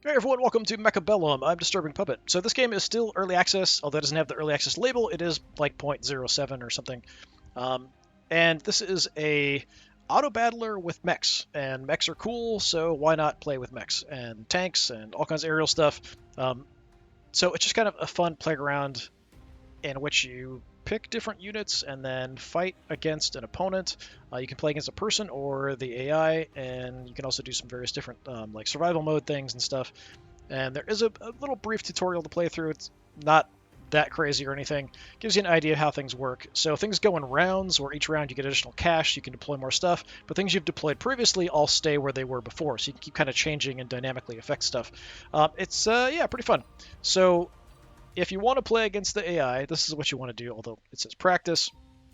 Hey everyone, welcome to Mechabellum. I'm Disturbing Puppet. So this game is still early access, although it doesn't have the early access label. It is like 0.07 or something. Um, and this is a auto battler with mechs, and mechs are cool, so why not play with mechs and tanks and all kinds of aerial stuff. So it's just kind of a fun playground in which you pick different units and then fight against an opponent. You can play against a person or the AI, and you can also do some various different like survival mode things and stuff. And there is a little brief tutorial to play through. It's not that crazy or anything. Gives you an idea of how things work. So things go in rounds, where each round you get additional cash, you can deploy more stuff, but things you've deployed previously all stay where they were before, so you can keep kind of changing and dynamically affect stuff. It's yeah, pretty fun. So if you want to play against the AI, this is what you want to do, although it says practice.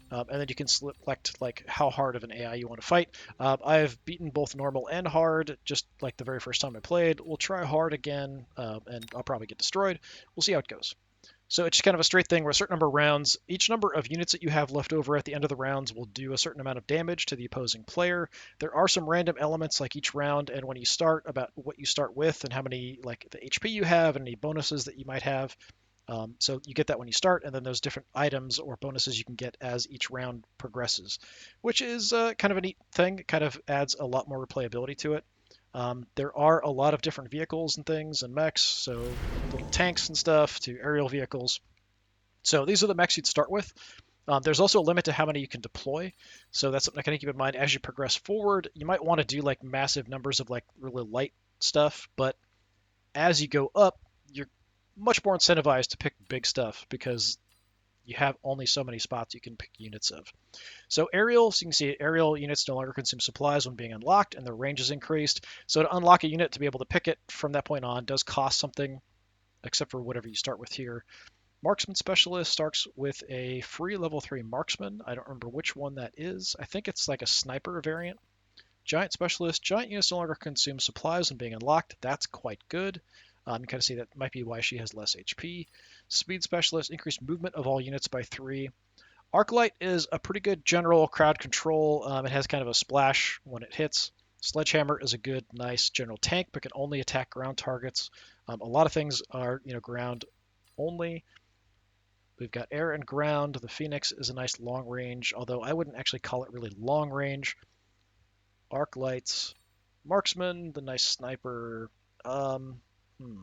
And then you can select like how hard of an AI you want to fight. I've beaten both normal and hard, just like the very first time I played. We'll try hard again, and I'll probably get destroyed. We'll see how it goes. So it's just kind of a straight thing where a certain number of rounds, each number of units that you have left over at the end of the rounds will do a certain amount of damage to the opposing player. There are some random elements like each round and when you start about what you start with and how many like the HP you have and any bonuses that you might have. So you get that when you start, and then there's different items or bonuses you can get as each round progresses, which is kind of a neat thing. It kind of adds a lot more replayability to it. There are a lot of different vehicles and things and mechs, so little tanks and stuff to aerial vehicles. So these are the mechs you'd start with. There's also a limit to how many you can deploy, so that's something to kind of keep in mind as you progress forward. You might want to do like massive numbers of like really light stuff, but as you go up, you're much more incentivized to pick big stuff because you have only so many spots you can pick units of. So aerial, so you can see aerial units no longer consume supplies when being unlocked and their range is increased. So to unlock a unit to be able to pick it from that point on does cost something, except for whatever you start with here. Marksman Specialist starts with a free level 3 marksman. I don't remember which one that is. I think it's like a sniper variant. Giant Specialist, giant units no longer consume supplies when being unlocked. That's quite good. You kind of see that might be why she has less HP. Speed Specialist, increased movement of all units by 3. Arclight is a pretty good general crowd control. It has kind of a splash when it hits. Sledgehammer is a good, nice general tank, but can only attack ground targets. A lot of things are, ground only. We've got air and ground. The Phoenix is a nice long range, although I wouldn't actually call it really long range. Arc lights, marksman, the nice sniper. Um, hmm.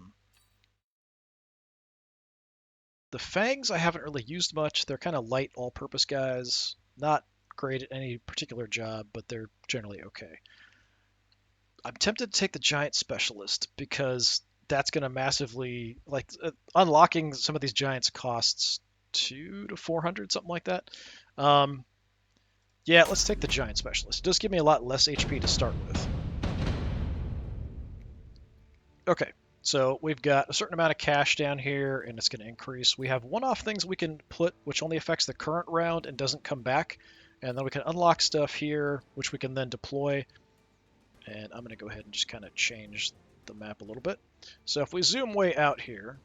The fangs I haven't really used much. They're kind of light, all-purpose guys. Not great at any particular job, but they're generally okay. I'm tempted to take the giant specialist because that's going to massively like unlocking some of these giants costs 200 to 400, something like that. Um, yeah, let's take the giant specialist. It does give me a lot less HP to start with. Okay, so we've got a certain amount of cash down here, and it's going to increase. We have one-off things we can put, which only affects the current round and doesn't come back. And then we can unlock stuff here, which we can then deploy. And I'm going to go ahead and just kind of change the map a little bit. So if we zoom way out here,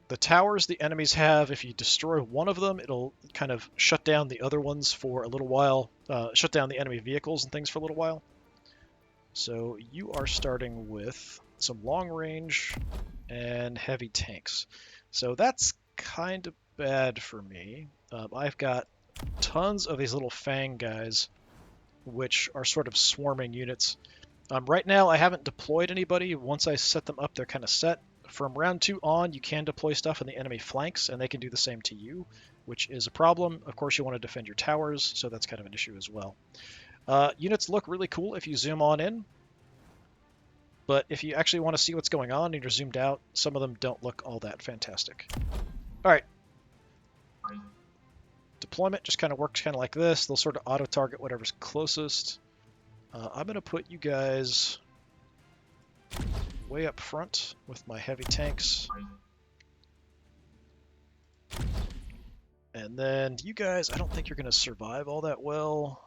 the towers the enemies have, if you destroy one of them, it'll kind of shut down the other ones for a little while, shut down the enemy vehicles and things for a little while. So you are starting with some long range and heavy tanks. So that's kind of bad for me. I've got tons of these little fang guys, which are sort of swarming units. Right now, I haven't deployed anybody. Once I set them up, they're kind of set. From round 2 on, you can deploy stuff in the enemy flanks, and they can do the same to you, which is a problem. Of course, you want to defend your towers, so that's kind of an issue as well. Units look really cool if you zoom on in, but if you actually want to see what's going on and you're zoomed out, some of them don't look all that fantastic. All right. Deployment just kind of works kind of like this. They'll sort of auto-target whatever's closest. I'm going to put you guys way up front with my heavy tanks. And then you guys, I don't think you're going to survive all that well.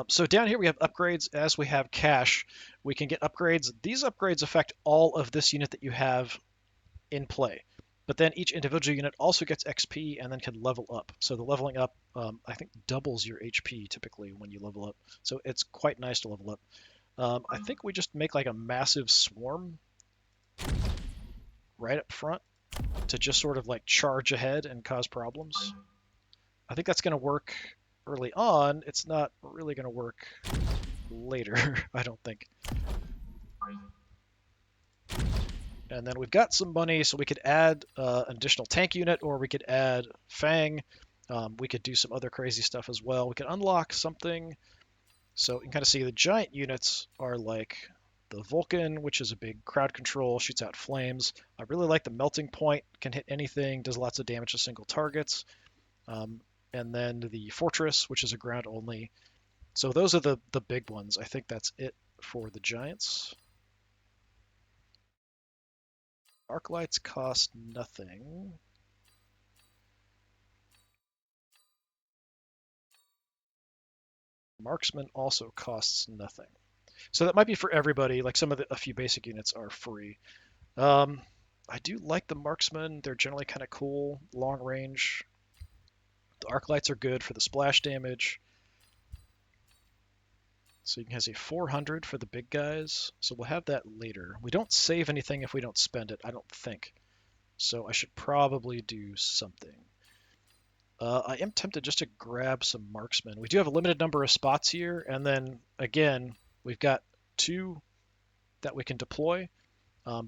So down here we have upgrades. As we have cash, we can get upgrades. These upgrades affect all of this unit that you have in play. But then each individual unit also gets XP and then can level up. So the leveling up, I think, doubles your HP typically when you level up. So it's quite nice to level up. I think we just make like a massive swarm right up front to just sort of like charge ahead and cause problems. I think that's going to work early on. It's not really going to work later, I don't think. And then we've got some money, so we could add an additional tank unit, or we could add Fang. We could do some other crazy stuff as well. We could unlock something. So you can kind of see the giant units are like the Vulcan, which is a big crowd control, shoots out flames. I really like the Melting Point, can hit anything, does lots of damage to single targets. And then the Fortress, which is a ground only. So those are the big ones. I think that's it for the giants. Arc lights cost nothing. Marksman also costs nothing. So that might be for everybody. Like a few basic units are free. I do like the marksmen. They're generally kind of cool, long range. The arc lights are good for the splash damage. So you can have a 400 for the big guys. So we'll have that later. We don't save anything if we don't spend it, I don't think. So I should probably do something. I am tempted just to grab some marksmen. We do have a limited number of spots here, and then again, we've got 2 that we can deploy.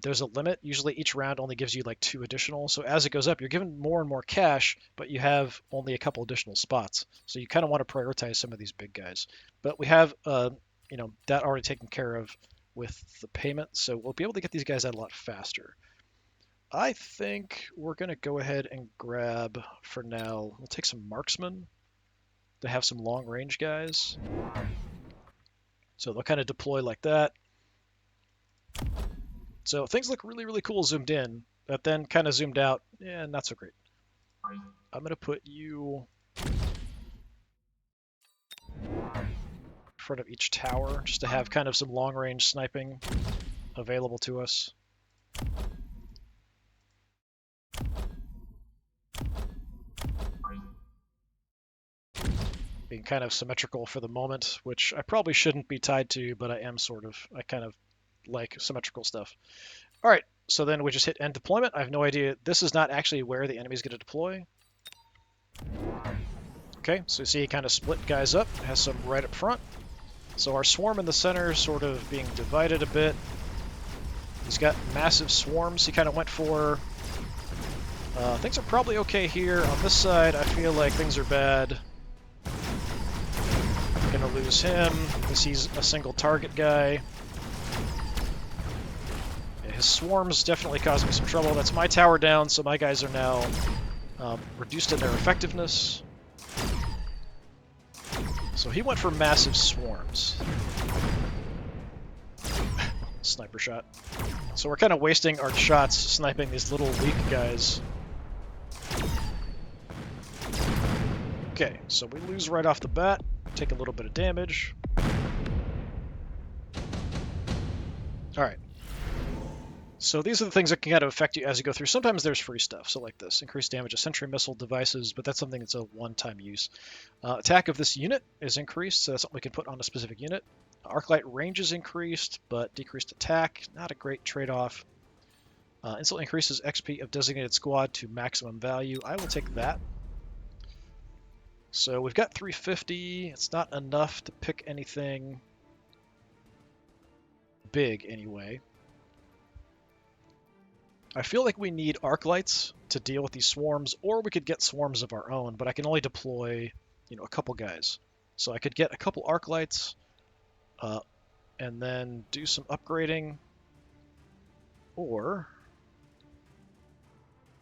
There's a limit. Usually each round only gives you like 2 additional. So as it goes up, you're given more and more cash, but you have only a couple additional spots. So you kind of want to prioritize some of these big guys. But we have, that already taken care of with the payment. So we'll be able to get these guys out a lot faster. I think we're going to go ahead and grab, for now, we'll take some marksmen to have some long range guys. So they'll kind of deploy like that. So things look really, really cool zoomed in, but then kind of zoomed out, yeah, not so great. I'm going to put you in front of each tower, just to have kind of some long-range sniping available to us. Being kind of symmetrical for the moment, which I probably shouldn't be tied to, but I am sort of. I kind of like symmetrical stuff. All right, so then we just hit end deployment. I have no idea. This is not actually where the enemy is going to deploy. Okay, so you see he kind of split guys up, has some right up front. So our swarm in the center sort of being divided a bit. He's got massive swarms he kind of went for. Things are probably okay here. On this side, I feel like things are bad. Gonna lose him because he's a single target guy. Yeah, his swarms definitely caused me some trouble. That's my tower down, so my guys are now reduced in their effectiveness. So he went for massive swarms. Sniper shot. So we're kind of wasting our shots sniping these little weak guys. Okay, so we lose right off the bat. Take a little bit of damage. Alright. So these are the things that can kind of affect you as you go through. Sometimes there's free stuff, so like this. Increased damage of sentry missile devices, but that's something that's a one-time use. Attack of this unit is increased, so that's something we can put on a specific unit. Arclight range is increased, but decreased attack. Not a great trade-off. Instantly increases XP of designated squad to maximum value. I will take that. So we've got 350. It's not enough to pick anything big anyway. I feel like we need arc lights to deal with these swarms, or we could get swarms of our own, but I can only deploy, a couple guys. So I could get a couple arc lights, and then do some upgrading, or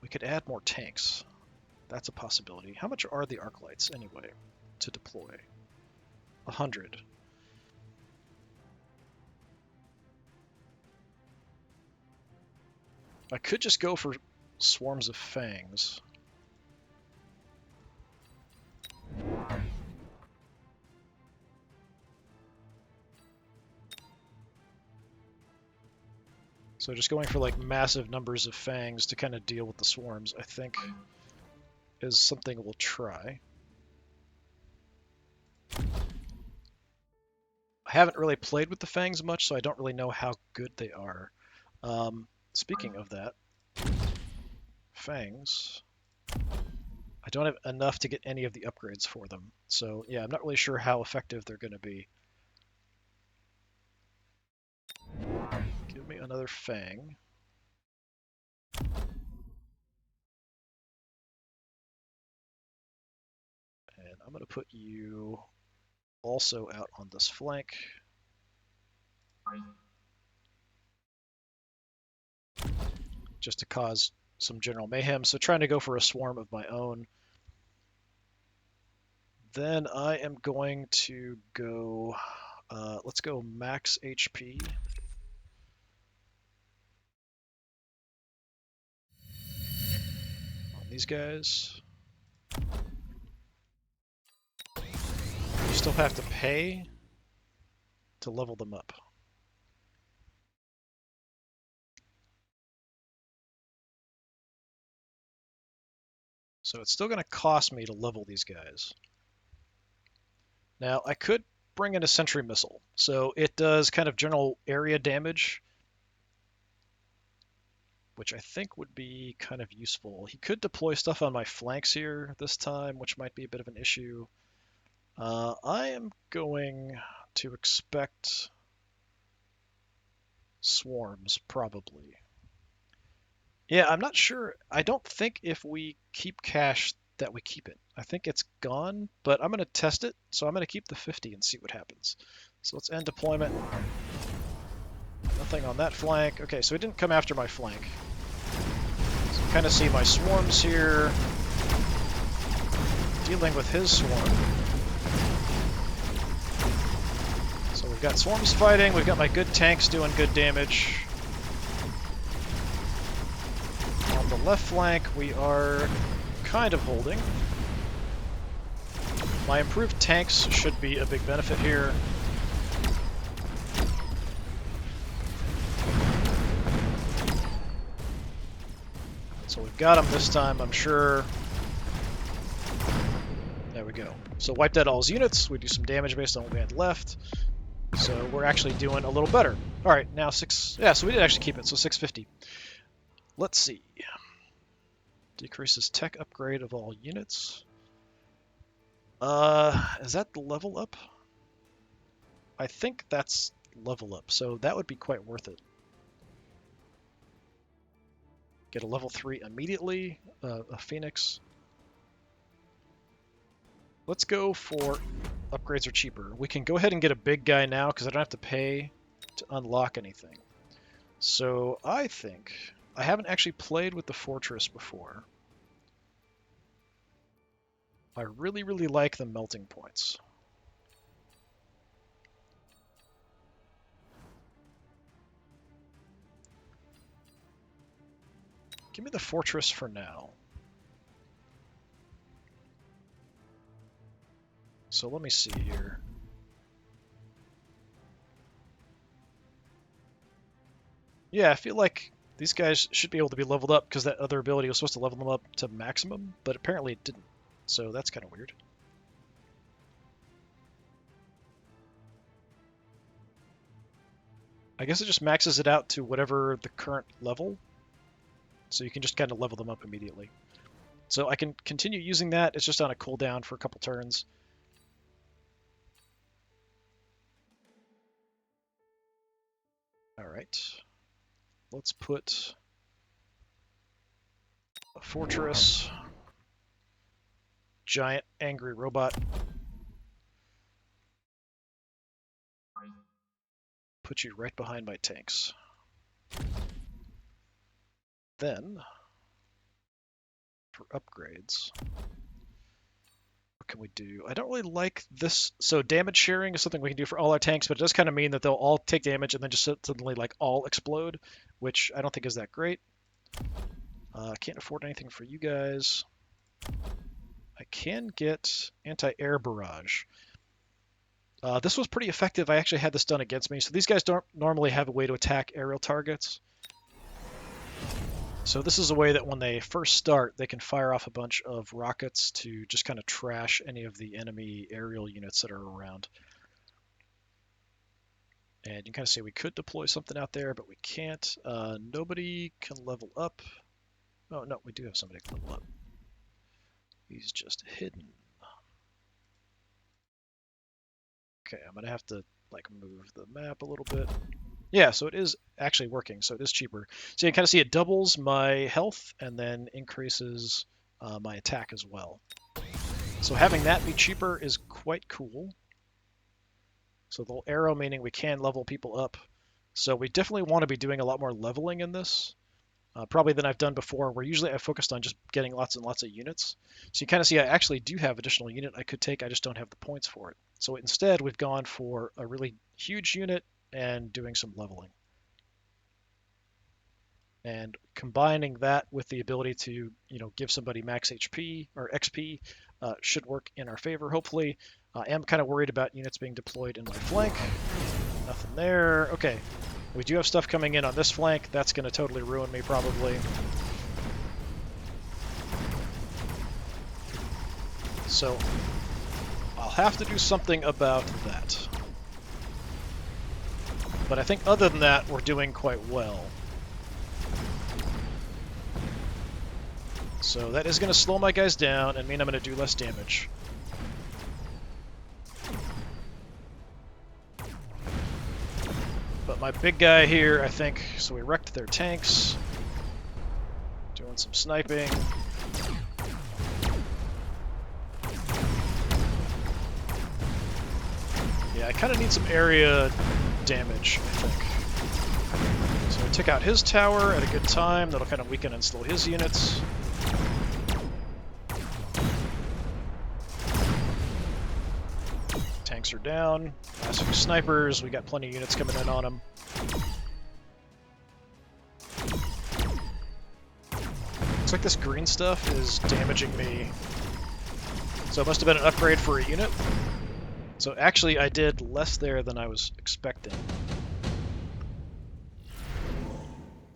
we could add more tanks. That's a possibility. How much are the arc lights anyway to deploy? 100. I could just go for swarms of fangs. So just going for like massive numbers of fangs to kind of deal with the swarms, I think, is something we'll try. I haven't really played with the Fangs much, so I don't really know how good they are. Speaking of that, Fangs, I don't have enough to get any of the upgrades for them. So yeah, I'm not really sure how effective they're going to be. Give me another Fang. And I'm going to put you also out on this flank. Just to cause some general mayhem. So trying to go for a swarm of my own. Then I am going to go, let's go max HP. On these guys. You still have to pay to level them up. So it's still going to cost me to level these guys. Now, I could bring in a sentry missile. So it does kind of general area damage, which I think would be kind of useful. He could deploy stuff on my flanks here this time, which might be a bit of an issue. I am going to expect swarms, probably. Yeah, I'm not sure. I don't think if we keep cash that we keep it. I think it's gone, but I'm going to test it. So I'm going to keep the 50 and see what happens. So let's end deployment. Nothing on that flank. Okay, so he didn't come after my flank. So you kind of see my swarms here dealing with his swarm. So we've got swarms fighting. We've got my good tanks doing good damage. On the left flank, we are kind of holding. My improved tanks should be a big benefit here. So we've got him this time, I'm sure. There we go. So wiped out all his units. We do some damage based on what we had left. So we're actually doing a little better. All right, now 6... Yeah, so we did actually keep it, so 650. Let's see. Decreases tech upgrade of all units. Is that the level up? I think that's level up, so that would be quite worth it. Get a level 3 immediately, a Phoenix. Let's go for upgrades are cheaper. We can go ahead and get a big guy now because I don't have to pay to unlock anything. So I think... I haven't actually played with the Fortress before. I really, really like the melting points. Give me the Fortress for now. So let me see here. Yeah, I feel like these guys should be able to be leveled up because that other ability was supposed to level them up to maximum, but apparently it didn't. So that's kind of weird. I guess it just maxes it out to whatever the current level. So you can just kind of level them up immediately. So I can continue using that. It's just on a cooldown for a couple turns. All right. Let's put a Fortress. Giant angry robot. Put you right behind my tanks. Then, for upgrades, what can we do? I don't really like this. So damage sharing is something we can do for all our tanks, but it does kind of mean that they'll all take damage and then just suddenly like all explode, which I don't think is that great. Can't afford anything for you guys. I can get anti-air barrage. This was pretty effective. I actually had this done against me. So these guys don't normally have a way to attack aerial targets. So this is a way that when they first start, they can fire off a bunch of rockets to just kind of trash any of the enemy aerial units that are around. And you can kind of see we could deploy something out there, but we can't. Nobody can level up. Oh, no, we do have somebody can level up. He's just hidden. Okay, I'm gonna have to like move the map a little bit. Yeah, so it is actually working, so it is cheaper. So you can kind of see it doubles my health and then increases my attack as well. So having that be cheaper is quite cool. So the little arrow meaning we can level people up. So we definitely want to be doing a lot more leveling in this, probably than I've done before, where usually I focused on just getting lots and lots of units. So you kind of see I actually do have additional unit I could take, I just don't have the points for it. So instead we've gone for a really huge unit and doing some leveling. And combining that with the ability to, give somebody max HP or XP should work in our favor, hopefully. I am kind of worried about units being deployed in my flank. Nothing there. Okay, we do have stuff coming in on this flank. That's going to totally ruin me, probably. So I'll have to do something about that. But I think other than that, we're doing quite well. So that is going to slow my guys down and mean I'm going to do less damage. But my big guy here, I think, so we wrecked their tanks. Doing some sniping. Yeah, I kind of need some area damage, I think. So I took out his tower at a good time. That'll kind of weaken and slow his units. Tanks are down. Last few snipers. We got plenty of units coming in on them. Looks like this green stuff is damaging me. So it must have been an upgrade for a unit. So actually I did less there than I was expecting.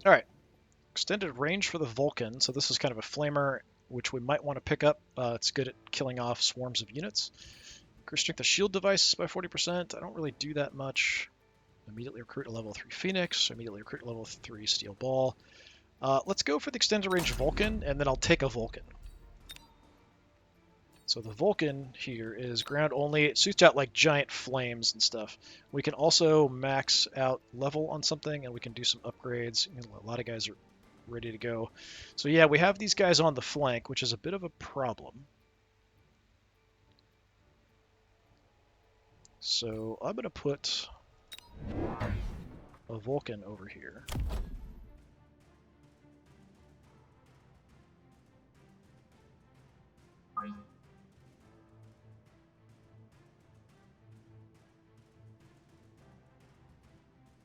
Alright. Extended range for the Vulcan. So this is kind of a flamer, which we might want to pick up. It's good at killing off swarms of units. Increase strength of shield devices by 40%. I don't really do that much. Immediately recruit a level 3 Phoenix. Immediately recruit a level 3 Steel Ball. Let's go for the extended range Vulcan, and then I'll take a Vulcan. So the Vulcan here is ground only. It shoots out like giant flames and stuff. We can also max out level on something, and we can do some upgrades. A lot of guys are ready to go. So yeah, we have these guys on the flank, which is a bit of a problem. So I'm going to put a Vulcan over here.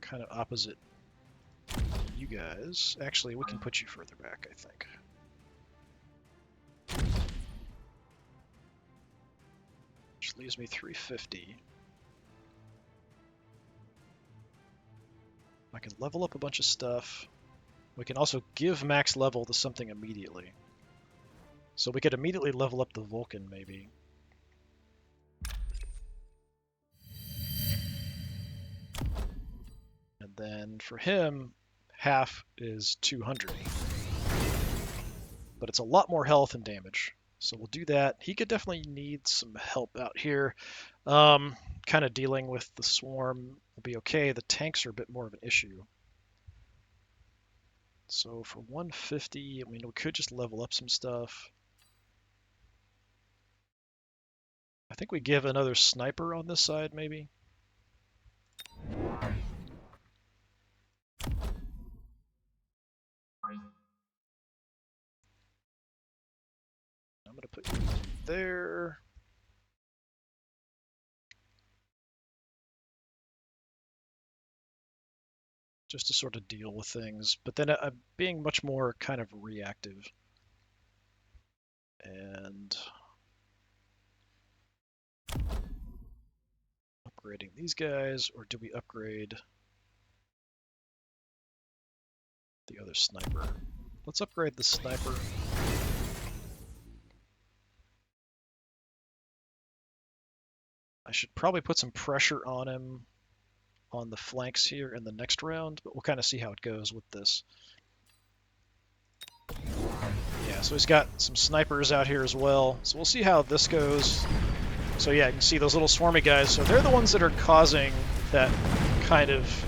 Kind of opposite you guys. Actually, we can put you further back, I think. Which leaves me 350. I can level up a bunch of stuff. We can also give max level to something immediately. So we could immediately level up the Vulcan, maybe. And then for him, half is 200. But it's a lot more health and damage. So we'll do that. He could definitely need some help out here. Kind of dealing with the swarm will be okay. The tanks are a bit more of an issue. So for 150, I mean, we could just level up some stuff. I think we give another sniper on this side, maybe. I'm going to put you there. Just to sort of deal with things. But then I'm being much more kind of reactive. And upgrading these guys, or do we upgrade the other sniper? Let's upgrade the sniper. I should probably put some pressure on him on the flanks here in the next round, but we'll kind of see how it goes with this. Yeah, so he's got some snipers out here as well, so we'll see how this goes. So yeah, you can see those little swarmy guys, so they're the ones that are causing that kind of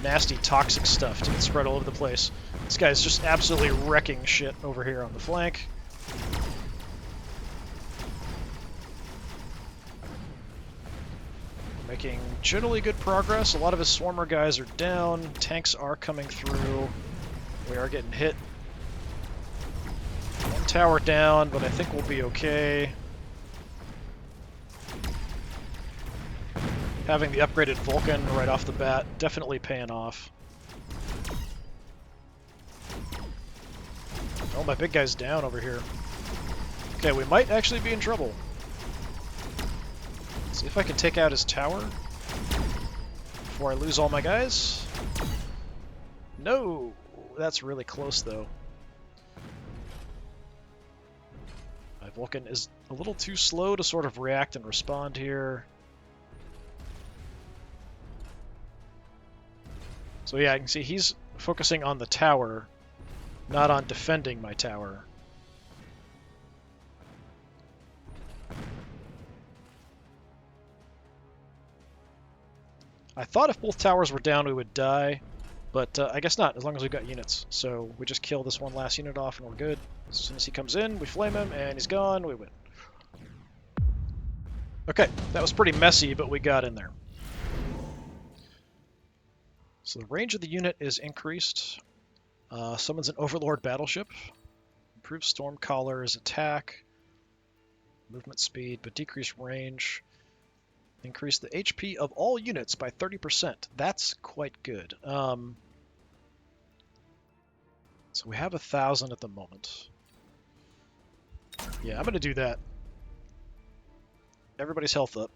nasty toxic stuff to get spread all over the place. This guy's just absolutely wrecking shit over here on the flank. Making generally good progress. A lot of his swarmer guys are down. Tanks are coming through. We are getting hit. One tower down, but I think we'll be okay. Having the upgraded Vulcan right off the bat, definitely paying off. Oh, my big guy's down over here. Okay, we might actually be in trouble. See if I can take out his tower before I lose all my guys. No! That's really close, though. My Vulcan is a little too slow to sort of react and respond here. So yeah, I can see he's focusing on the tower, not on defending my tower. I thought if both towers were down we would die, but I guess not, as long as we've got units. So we just kill this one last unit off and we're good. As soon as he comes in, we flame him, and he's gone, we win. Okay, that was pretty messy, but we got in there. So the range of the unit is increased. Summons an Overlord battleship. Improves Stormcaller's attack. Movement speed, but decreased range. Increase the HP of all units by 30%. That's quite good. So we have 1,000 at the moment. Yeah, I'm going to do that. Everybody's health up.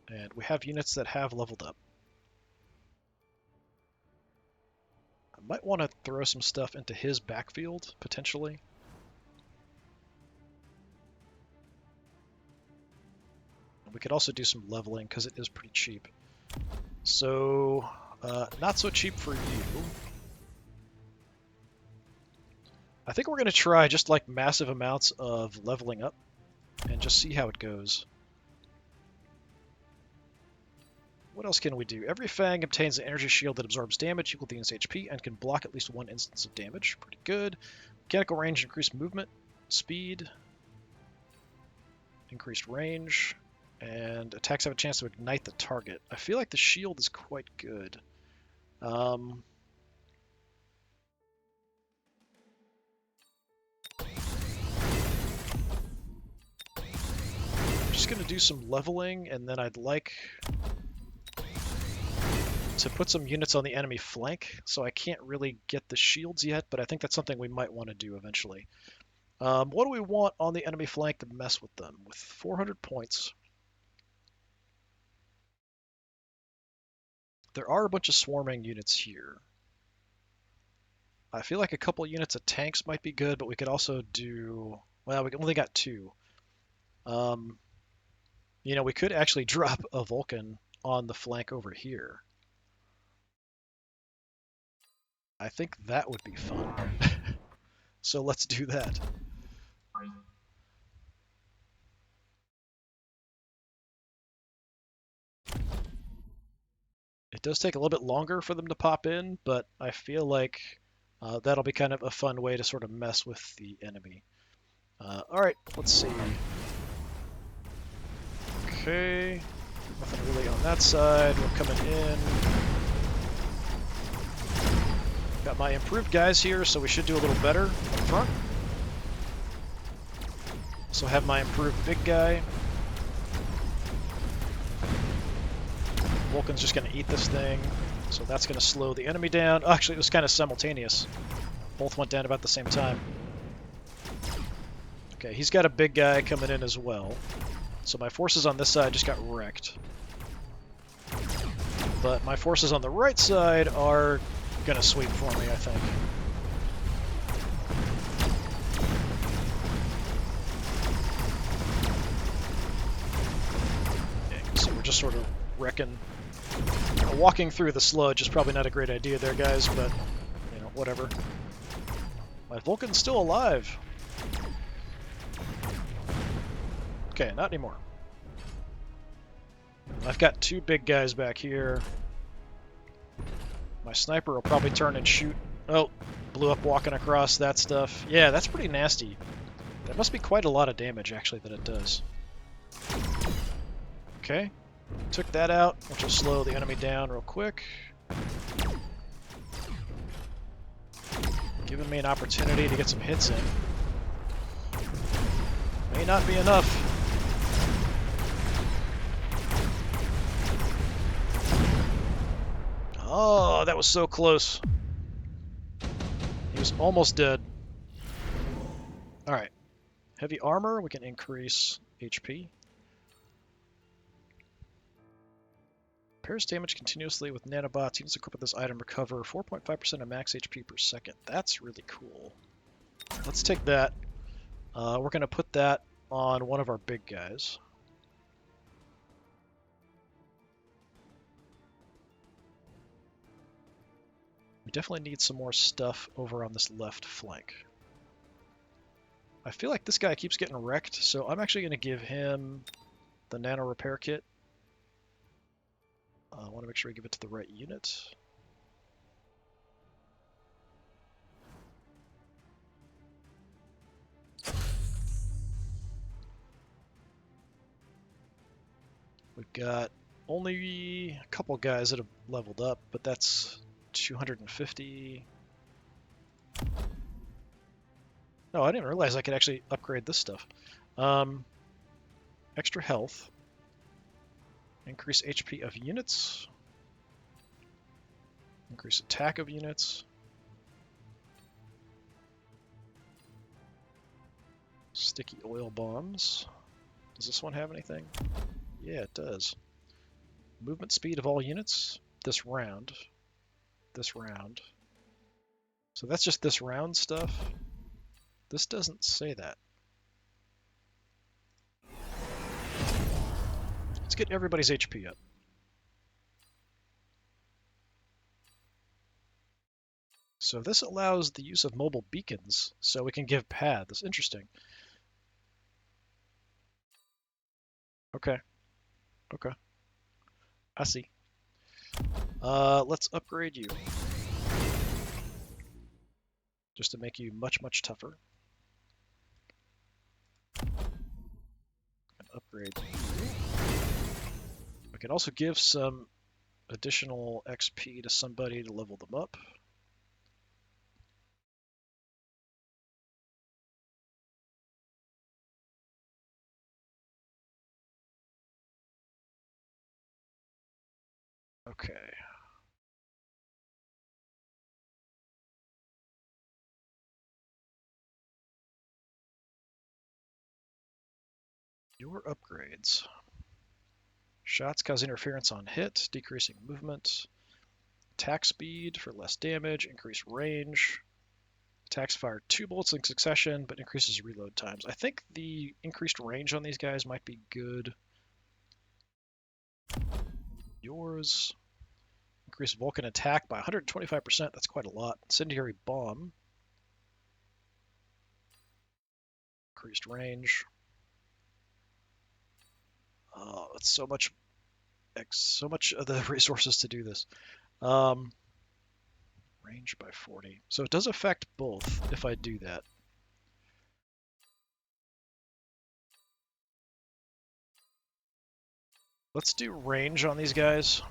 And we have units that have leveled up. I might want to throw some stuff into his backfield, potentially. We could also do some leveling, because it is pretty cheap. So, not so cheap for you. I think we're going to try just like massive amounts of leveling up, and just see how it goes. What else can we do? Every Fang obtains an energy shield that absorbs damage equal to the unit's HP and can block at least one instance of damage. Pretty good. Mechanical range, increased movement, speed, increased range, and attacks have a chance to ignite the target. I feel like the shield is quite good. Just going to do some leveling, and then I'd like to put some units on the enemy flank, so I can't really get the shields yet, but I think that's something we might want to do eventually. What do we want on the enemy flank to mess with them? With 400 points, there are a bunch of swarming units here. I feel like a couple units of tanks might be good, but we could also do... Well, we only got 2. You know, we could actually drop a Vulcan on the flank over here. I think that would be fun. So let's do that. It does take a little bit longer for them to pop in, but I feel like that'll be kind of a fun way to sort of mess with the enemy. Alright, let's see. Okay, nothing really on that side. We're coming in. Got my improved guys here, so we should do a little better up front. Also have my improved big guy. Vulcan's just going to eat this thing, so that's going to slow the enemy down. Oh, actually, it was kind of simultaneous. Both went down about the same time. Okay, he's got a big guy coming in as well. So my forces on this side just got wrecked. But my forces on the right side are going to sweep for me, I think. just sort of wrecking. Walking through the sludge is probably not a great idea there, guys, but, you know, whatever. My Vulcan's still alive. Okay, not anymore. I've got two big guys back here. My sniper will probably turn and shoot. Oh, blew up walking across that stuff. Yeah, that's pretty nasty. That must be quite a lot of damage, actually, that it does. Okay. Took that out, which will slow the enemy down real quick. Giving me an opportunity to get some hits in. May not be enough. Oh, that was so close. He was almost dead. Alright. Heavy armor, we can increase HP. Repairs damage continuously with nanobots. Units equipped with this item recover 4.5% of max HP per second. That's really cool. Let's take that. We're going to put that on one of our big guys. We definitely need some more stuff over on this left flank. I feel like this guy keeps getting wrecked, so I'm actually going to give him the nano repair kit. I want to make sure we give it to the right unit. We've got only a couple guys that have leveled up, but that's 250. No, I didn't realize I could actually upgrade this stuff. Extra health. Increase HP of units. Increase attack of units. Sticky oil bombs. Does this one have anything? Yeah, it does. Movement speed of all units this round. This round. So that's just this round stuff. This doesn't say that. Let's get everybody's HP up. So this allows the use of mobile beacons, so we can give paths. Interesting. Okay. Okay. I see. Let's upgrade you. Just to make you much, much tougher. And upgrade you. We can also give some additional XP to somebody to level them up. Okay. Your upgrades. Shots cause interference on hit, decreasing movement. Attack speed for less damage, increased range. Attacks fire 2 bolts in succession, but increases reload times. I think the increased range on these guys might be good. Yours. Increase Vulcan attack by 125%. That's quite a lot. Incendiary bomb. Increased range. Oh, it's so much of the resources to do this. Range by 40. So it does affect both if I do that. Let's do range on these guys.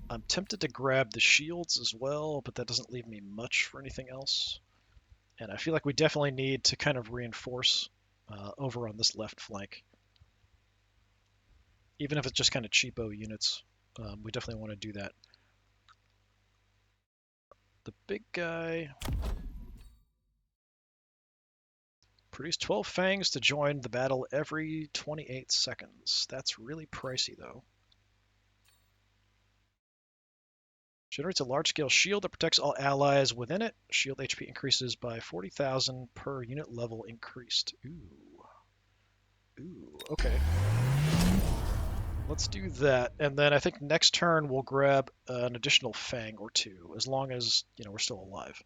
I'm tempted to grab the shields as well, but that doesn't leave me much for anything else. And I feel like we definitely need to kind of reinforce over on this left flank. Even if it's just kind of cheapo units, we definitely want to do that. The big guy... Produce 12 fangs to join the battle every 28 seconds. That's really pricey, though. Generates a large-scale shield that protects all allies within it. Shield HP increases by 40,000 per unit level increased. Ooh. Ooh, okay. Let's do that, and then I think next turn we'll grab an additional Fang or two, as long as, we're still alive.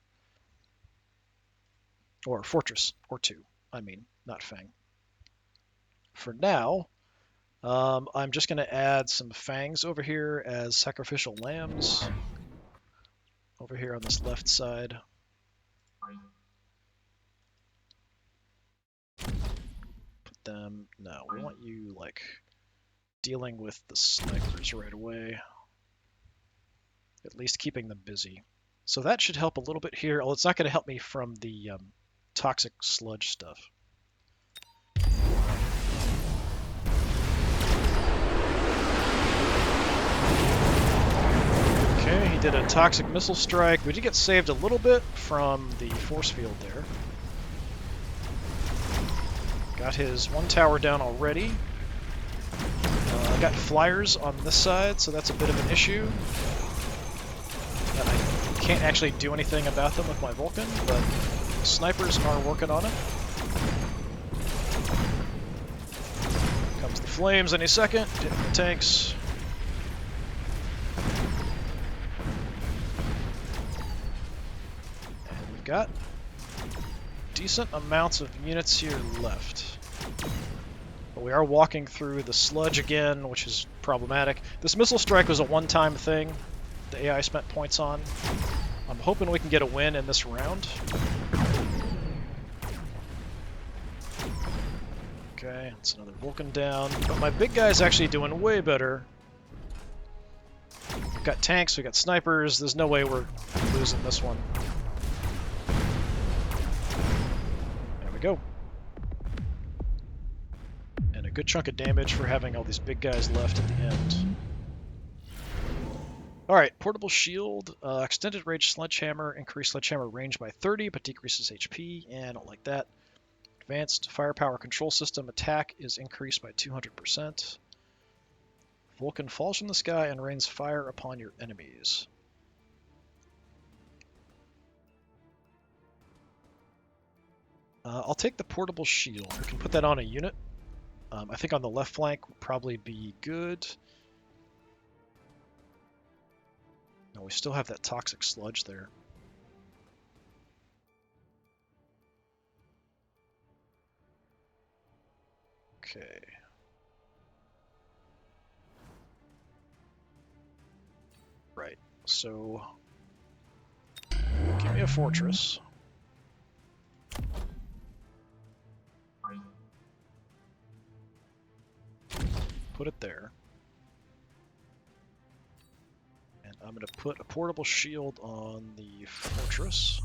Or Fortress or two, I mean, not Fang. For now, I'm just going to add some Fangs over here as sacrificial lambs. Over here on this left side. Put them... No, we want you, like, dealing with the snipers right away. At least keeping them busy. So that should help a little bit here. Although it's not going to help me from the toxic sludge stuff. Okay, he did a toxic missile strike. We did get saved a little bit from the force field there. Got his one tower down already. Got flyers on this side, so that's a bit of an issue. I can't actually do anything about them with my Vulcan, but snipers are working on it. Comes the flames any second, hitting the tanks. And we've got decent amounts of units here left. But we are walking through the sludge again, which is problematic. This missile strike was a one-time thing the AI spent points on. I'm hoping we can get a win in this round. Okay, that's another Vulcan down. But my big guy's actually doing way better. We've got tanks, we've got snipers. There's no way we're losing this one. There we go. And a good chunk of damage for having all these big guys left at the end. Alright, portable shield, extended range sledgehammer, increased sledgehammer range by 30, but decreases HP, and I don't like that. Advanced firepower control system, attack is increased by 200%. Vulcan falls from the sky and rains fire upon your enemies. I'll take the portable shield. We can put that on a unit. I think on the left flank would probably be good. No, we still have that toxic sludge there. Okay. Right, so give me a fortress. Put it there. And I'm going to put a portable shield on the fortress.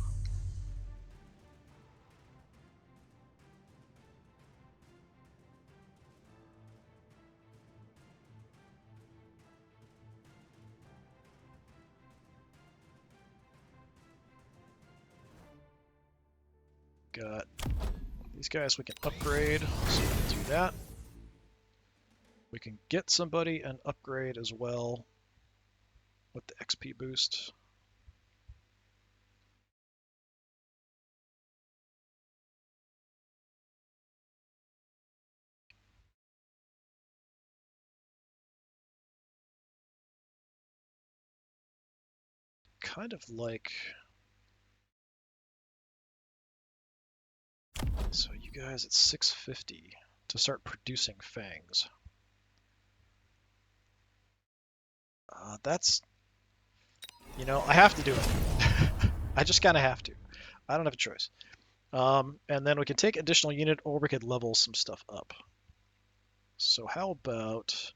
Got these guys we can upgrade, so we'll do that. We can get somebody an upgrade as well with the XP boost. Kind of like... So you guys at 650 to start producing fangs. That's... I have to do it. I just kind of have to. I don't have a choice. And then we can take additional unit, or we could level some stuff up. So how about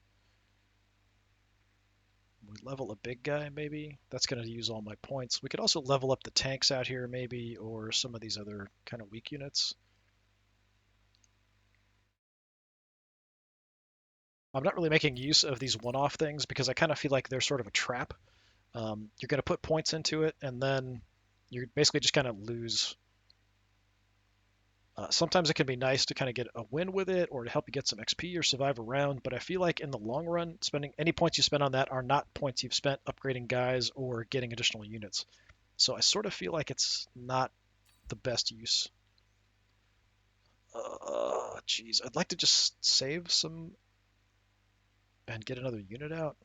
we level a big guy, maybe? That's going to use all my points. We could also level up the tanks out here, maybe, or some of these other kind of weak units. I'm not really making use of these one-off things because I kind of feel like they're sort of a trap. You're going to put points into it, and then you're basically just kind of lose. Sometimes it can be nice to kind of get a win with it or to help you get some XP or survive a round, but I feel like in the long run, spending any points you spend on that are not points you've spent upgrading guys or getting additional units. So I sort of feel like it's not the best use. Jeez, I'd like to just save some and get another unit out.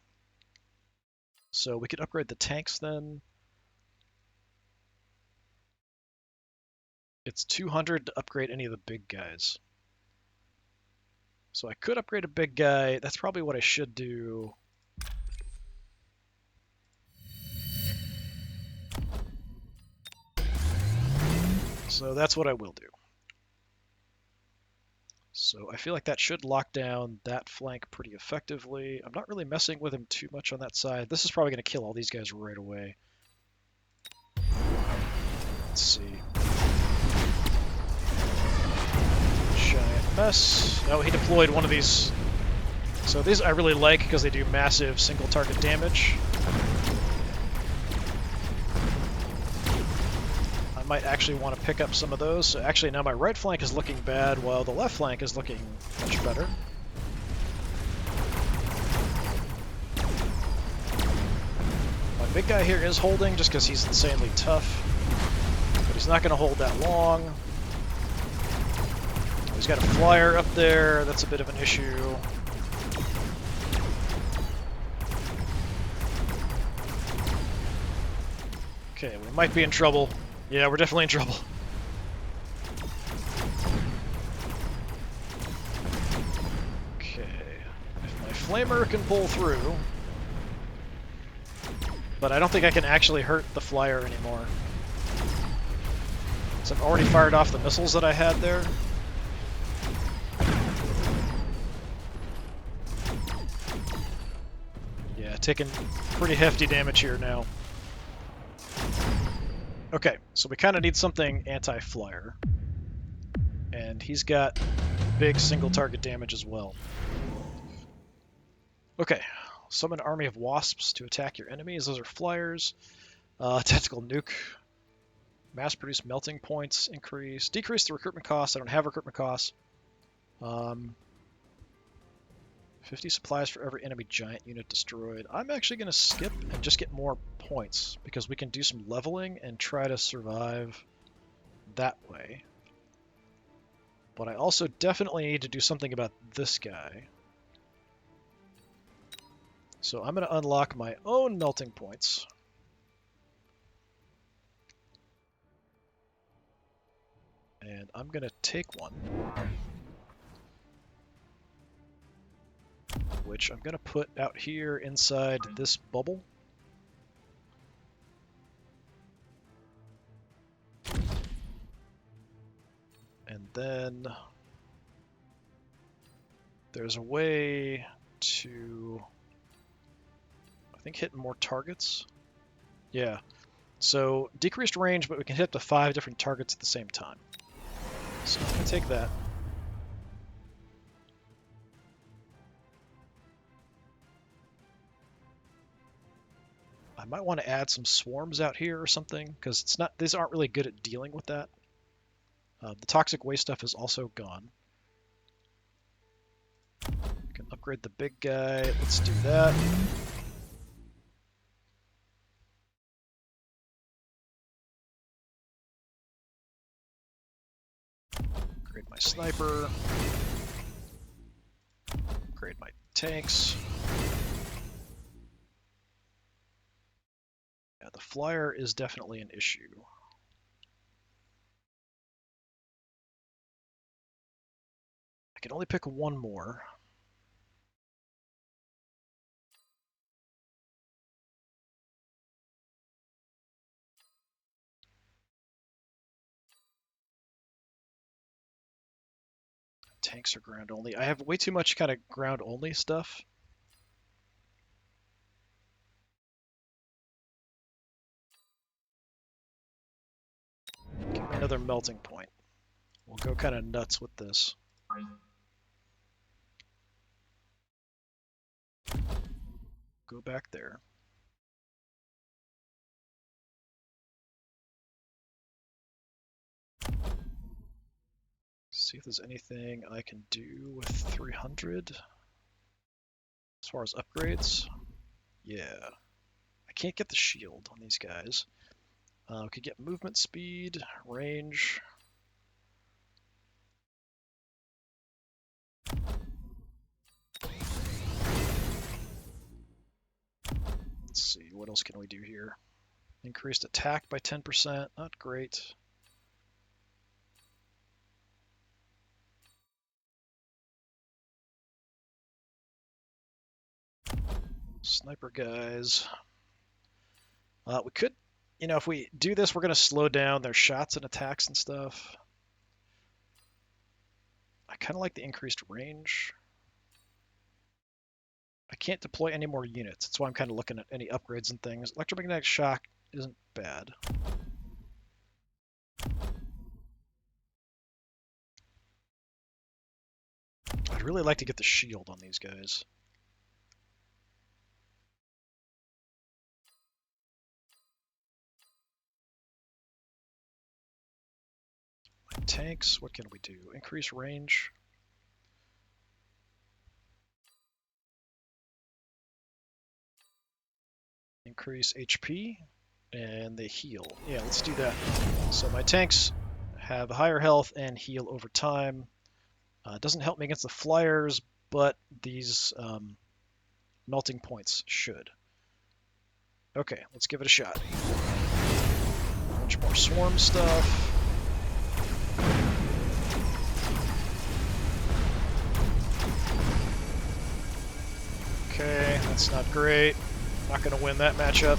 So we could upgrade the tanks then. It's 200 to upgrade any of the big guys. So I could upgrade a big guy. That's probably what I should do. So that's what I will do. So I feel like that should lock down that flank pretty effectively. I'm not really messing with him too much on that side. This is probably going to kill all these guys right away. Let's see. Giant mess. Oh, he deployed one of these. So these I really like because they do massive single target damage. I might actually want to pick up some of those. So actually now my right flank is looking bad while the left flank is looking much better. My big guy here is holding just because he's insanely tough. But he's not going to hold that long. He's got a flyer up there. That's a bit of an issue. Okay, we might be in trouble. Yeah, we're definitely in trouble. Okay, if my flamer can pull through, but I don't think I can actually hurt the flyer anymore. So I've already fired off the missiles that I had there. Yeah, taking pretty hefty damage here now. Okay, so we kind of need something anti-flyer. And he's got big single target damage as well. Okay, summon an army of wasps to attack your enemies. Those are flyers. Tactical nuke. Mass produce melting points increase. Decrease the recruitment cost. I don't have recruitment costs. 50 supplies for every enemy giant unit destroyed. I'm actually going to skip and just get more points because we can do some leveling and try to survive that way. But I also definitely need to do something about this guy. So I'm going to unlock my own melting points. And I'm going to take one. Which I'm going to put out here inside this bubble. And then there's a way to, I think, hit more targets. Yeah. So decreased range, but we can hit up to 5 different targets at the same time. So I'm going to take that. I might want to add some swarms out here or something, because it's not; these aren't really good at dealing with that. The toxic waste stuff is also gone. We can upgrade the big guy. Let's do that. Upgrade my sniper. Upgrade my tanks. Yeah, the flyer is definitely an issue. I can only pick one more. Tanks are ground only. I have way too much kind of ground only stuff. Give me another melting point. We'll go kind of nuts with this. Go back there. See if there's anything I can do with 300 as far as upgrades. Yeah. I can't get the shield on these guys. We could get movement speed, range. Let's see, what else can we do here? Increased attack by 10%, not great. Sniper guys. We could, if we do this, we're going to slow down their shots and attacks and stuff. I kind of like the increased range. I can't deploy any more units. That's why I'm kind of looking at any upgrades and things. Electromagnetic shock isn't bad. I'd really like to get the shield on these guys. My tanks, what can we do? Increase range. Increase HP, and they heal. Yeah, let's do that. So my tanks have higher health and heal over time. Doesn't help me against the flyers, but these melting points should. Okay, let's give it a shot. A bunch more swarm stuff. Okay, that's not great. Not going to win that matchup.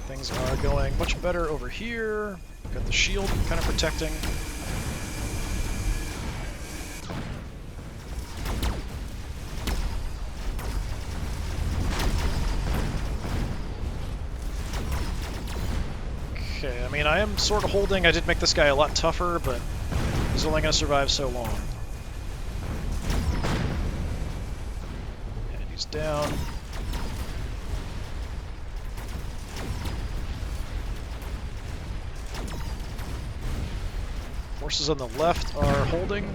Things are going much better over here. Got the shield kind of protecting. Okay, I mean, I am sort of holding. I did make this guy a lot tougher, but he's only going to survive so long. And he's down. Forces on the left are holding.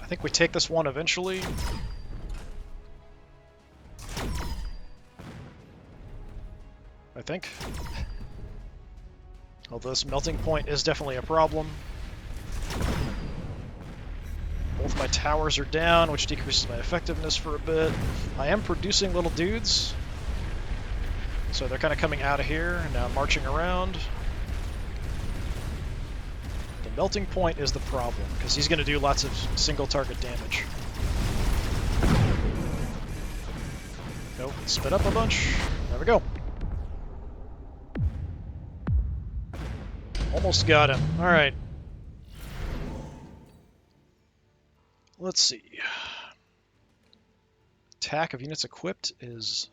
I think we take this one eventually. I think. Although this melting point is definitely a problem. Both my towers are down, which decreases my effectiveness for a bit. I am producing little dudes. So they're kind of coming out of here, and now marching around. The melting point is the problem, because he's going to do lots of single target damage. Nope, spit up a bunch. There we go. Almost got him. Alright. Let's see. Attack of units equipped is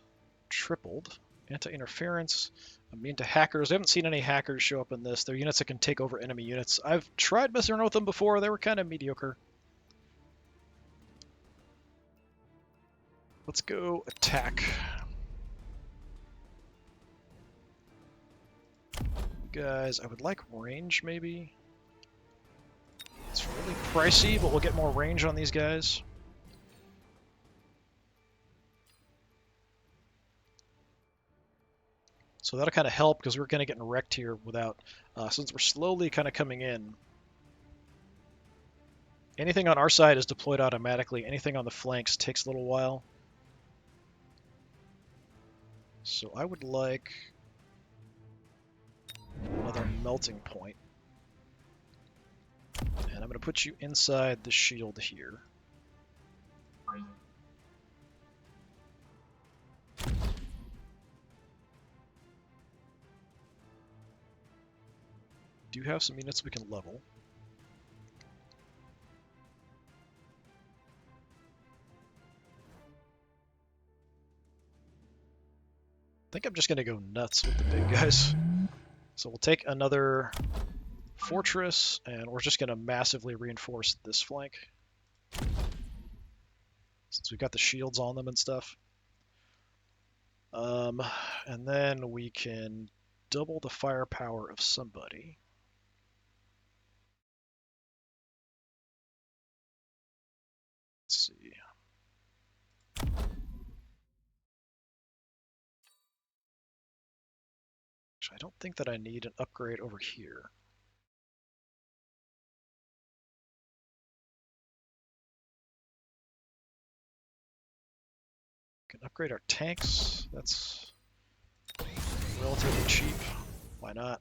tripled. Anti-interference. Immune to hackers. I haven't seen any hackers show up in this. They're units that can take over enemy units. I've tried messing around with them before. They were kind of mediocre. Let's go attack. Guys, I would like range, maybe. It's really pricey, but we'll get more range on these guys. So that'll kind of help, because we're kind of getting wrecked here without... since we're slowly kind of coming in. Anything on our side is deployed automatically. Anything on the flanks takes a little while. So I would like another melting point. And I'm going to put you inside the shield here. Do have some units we can level. I think I'm just going to go nuts with the big guys. So we'll take another fortress, and we're just going to massively reinforce this flank. Since we've got the shields on them and stuff. And then we can double the firepower of somebody. Let's see. Actually, I don't think that I need an upgrade over here. upgrade our tanks. That's relatively cheap. Why not?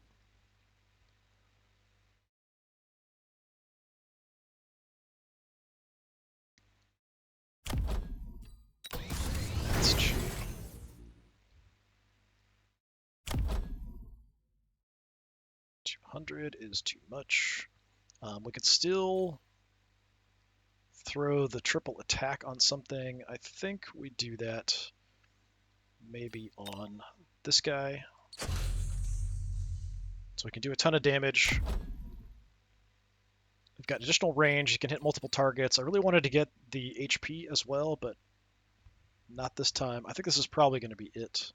That's cheap. $200 is too much. We could still throw the triple attack on something. I think we do that maybe on this guy. So we can do a ton of damage. We've got additional range. You can hit multiple targets. I really wanted to get the HP as well, but not this time. I think this is probably going to be it.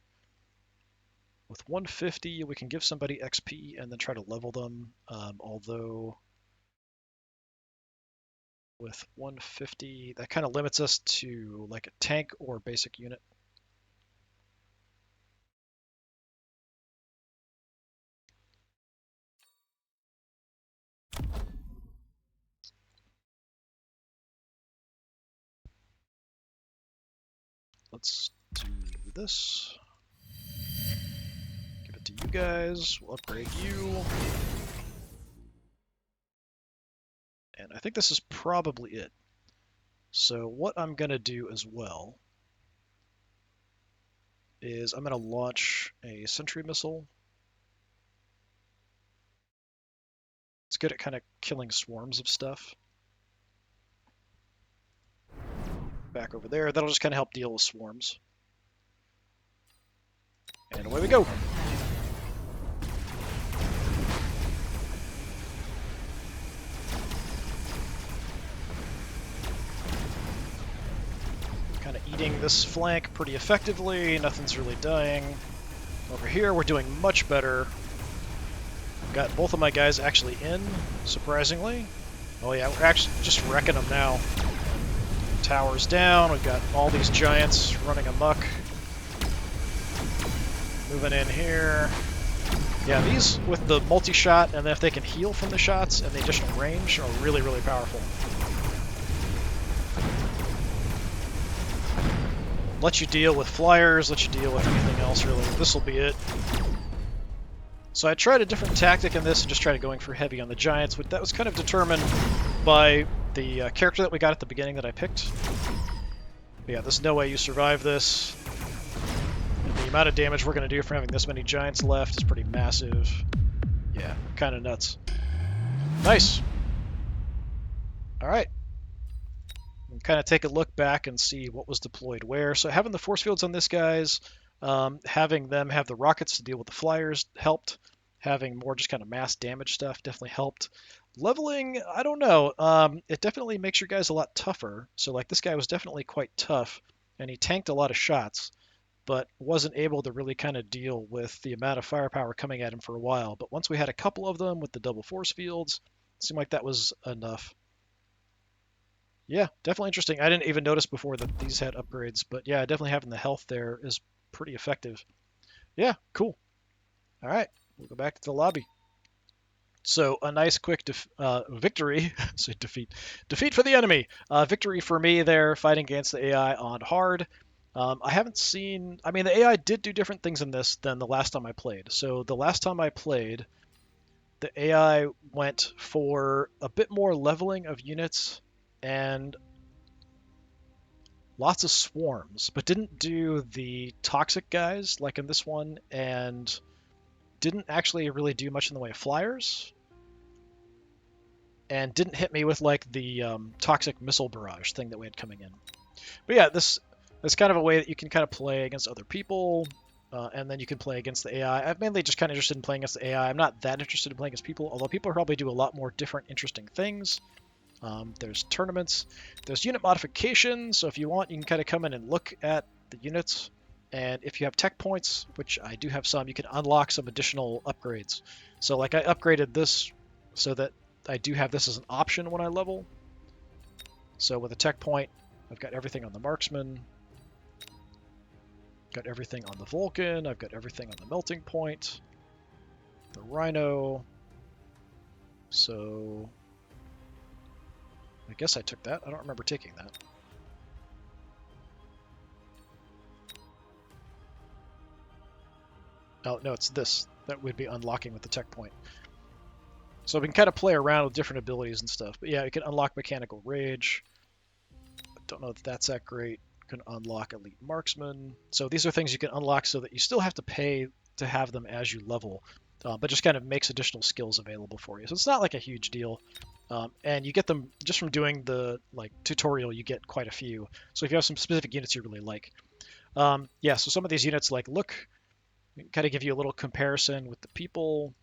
With 150, we can give somebody XP and then try to level them, although with 150, that kind of limits us to like a tank or basic unit. Let's do this. Give it to you guys. We'll upgrade you. And I think this is probably it. So what I'm going to do as well is I'm going to launch a sentry missile. It's good at kind of killing swarms of stuff. Back over there. That'll just kind of help deal with swarms. And away we go. Kind of eating this flank pretty effectively. Nothing's really dying. Over here, we're doing much better. Got both of my guys actually in, surprisingly. Oh yeah, we're actually just wrecking them now. Towers down. We've got all these giants running amok. Moving in here. Yeah, these with the multi-shot, and then if they can heal from the shots and the additional range, are really, really powerful. Let you deal with flyers, let you deal with anything else, really. This will be it. So I tried a different tactic in this and just tried going for heavy on the giants. That was kind of determined by the character that we got at the beginning that I picked. But yeah, there's no way you survive this. And the amount of damage we're going to do from having this many giants left is pretty massive. Yeah, kind of nuts. Nice. All right. Kind of take a look back and see what was deployed where. So having the force fields on this guy's, having them have the rockets to deal with the flyers helped. Having more just kind of mass damage stuff definitely helped. Leveling, I don't know. It definitely makes your guys a lot tougher. So like this guy was definitely quite tough, and he tanked a lot of shots, but wasn't able to really kind of deal with the amount of firepower coming at him for a while. But once we had a couple of them with the double force fields, it seemed like that was enough. Yeah, definitely interesting. I didn't even notice before that these had upgrades, but yeah, definitely having the health there is pretty effective. Yeah, cool. All right, we'll go back to the lobby. So a nice quick victory, say defeat for the enemy. Victory for me there, fighting against the AI on hard. I haven't seen, I mean, the AI did do different things in this than the last time I played. So the last time I played, the AI went for a bit more leveling of units and lots of swarms, but didn't do the toxic guys like in this one, and didn't actually really do much in the way of flyers, and didn't hit me with like the toxic missile barrage thing that we had coming in. But yeah, this is kind of a way that you can kind of play against other people, and then you can play against the AI. I'm mainly just kind of interested in playing against the AI. I'm not that interested in playing against people, although people probably do a lot more different interesting things. There's tournaments, there's unit modifications, so if you want, you can kind of come in and look at the units, and if you have tech points, which I do have some, you can unlock some additional upgrades. So like I upgraded this so that I do have this as an option when I level. So with a tech point, I've got everything on the marksman, got everything on the Vulcan, I've got everything on the melting point, the Rhino, so I guess I took that. I don't remember taking that. Oh, no, it's this that would be unlocking with the tech point. So we can kind of play around with different abilities and stuff. But yeah, you can unlock Mechanical Rage. Don't know if that's that great. You can unlock Elite Marksman. So these are things you can unlock so that you still have to pay to have them as you level, but just kind of makes additional skills available for you. So it's not like a huge deal. And you get them just from doing the like tutorial. You get quite a few. So if you have some specific units you really like, yeah. So some of these units like look kind of give you a little comparison with the people,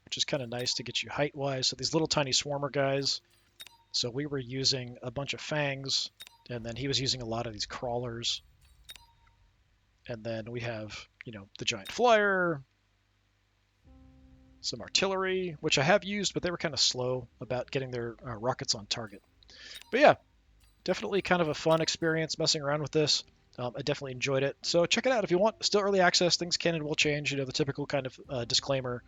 which is kind of nice to get you height wise. So these little tiny swarmer guys. So we were using a bunch of fangs, and then he was using a lot of these crawlers. And then we have, the giant flyer, some artillery, which I have used, but they were kind of slow about getting their rockets on target. But yeah, definitely kind of a fun experience messing around with this. I definitely enjoyed it. So check it out if you want. Still early access. Things can and will change. The typical kind of disclaimer.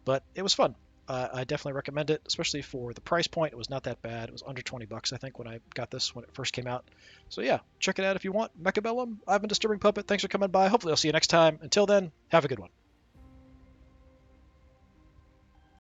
But it was fun. I definitely recommend it, especially for the price point. It was not that bad. It was under 20 bucks, I think, when I got this when it first came out. So yeah, check it out if you want. Mechabellum, I've been Disturbing Puppet. Thanks for coming by. Hopefully I'll see you next time. Until then, have a good one.